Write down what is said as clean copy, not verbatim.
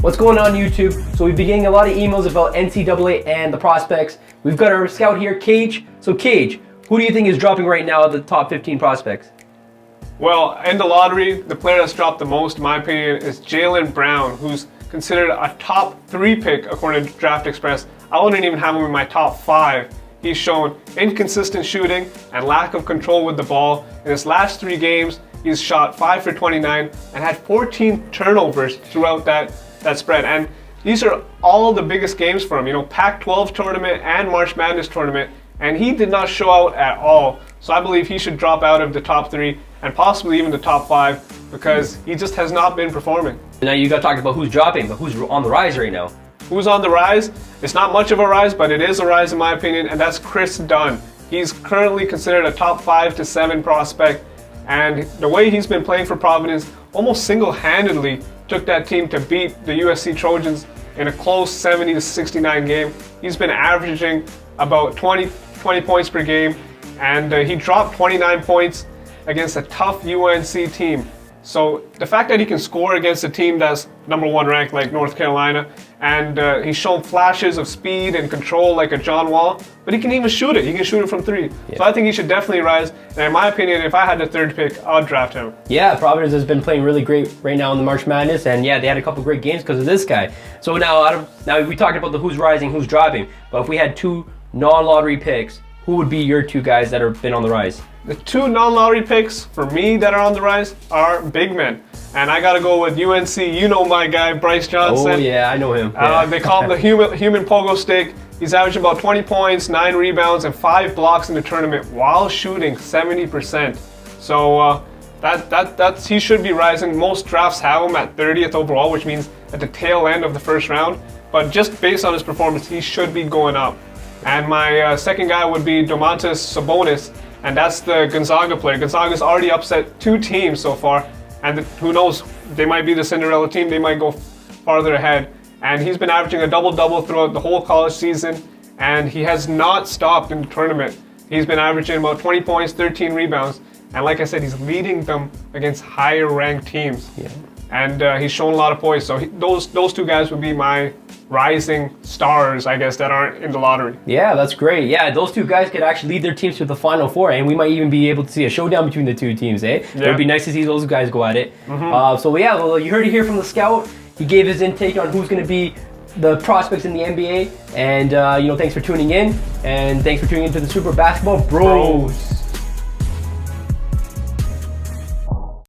What's going on YouTube? So we've been getting a lot of emails about NCAA and the prospects. We've got our scout here, Kage. So Kage, who do you think is dropping right now the top 15 prospects? Well, in the lottery, the player that's dropped the most, in my opinion, is Jaylin Brown, who's considered a top 3 pick according to Draft Express. I wouldn't even have him in my top 5. He's shown inconsistent shooting and lack of control with the ball. In his last 3 games, he's shot 5 for 29 and had 14 turnovers throughout that spread. And these are all the biggest games for him, you know, Pac-12 tournament and March Madness tournament, and he did not show out at all. So I believe he should drop out of the top 3 and possibly even the top 5 because he just has not been performing. Now you got talked about who's dropping, but who's on the rise right now? Who's on the rise? It's not much of a rise, but it is a rise in my opinion, and that's Kris Dunn. He's currently considered a top 5 to 7 prospect, and the way he's been playing for Providence almost single-handedly took that team to beat the USC Trojans in a close 70-69 game. He's been averaging about 20 points per game, and he dropped 29 points against a tough UNC team. So the fact that he can score against a team that's #1 ranked like North Carolina, and he's shown flashes of speed and control like a John Wall, but he can even shoot it. He can shoot it from 3. Yeah. So I think he should definitely rise. And in my opinion, if I had the 3rd pick, I'd draft him. Yeah, Providence has been playing really great right now in the March Madness, and yeah, they had a couple great games because of this guy. So now we talked about the who's rising, who's dropping, but if we had 2 non-lottery picks, who would be your 2 guys that have been on the rise? The 2 non-lottery picks for me that are on the rise are big men. And I gotta go with UNC. You know my guy, Brice Johnson. Oh yeah, I know him. Yeah. They call him the human pogo stick. He's averaging about 20 points, 9 rebounds, and 5 blocks in the tournament while shooting 70%. So he should be rising. Most drafts have him at 30th overall, which means at the tail end of the 1st round. But just based on his performance, he should be going up. And my second guy would be Domantas Sabonis, and that's the Gonzaga player. Gonzaga's already upset 2 teams so far, and who knows, they might be the Cinderella team, they might go farther ahead. And he's been averaging a double-double throughout the whole college season, and he has not stopped in the tournament. He's been averaging about 20 points, 13 rebounds, and like I said, he's leading them against higher-ranked teams. Yeah. And he's shown a lot of poise, so those 2 guys would be my rising stars, I guess, that aren't in the lottery. Yeah, that's great. Yeah, those 2 guys could actually lead their teams to the Final Four, and we might even be able to see a showdown between the 2 teams, eh? Yeah. It would be nice to see those guys go at it. So yeah, well, you heard it here from the scout. He gave his intake on who's going to be the prospects in the NBA, and thanks for tuning in, and thanks for tuning into the Super Basketball Bros.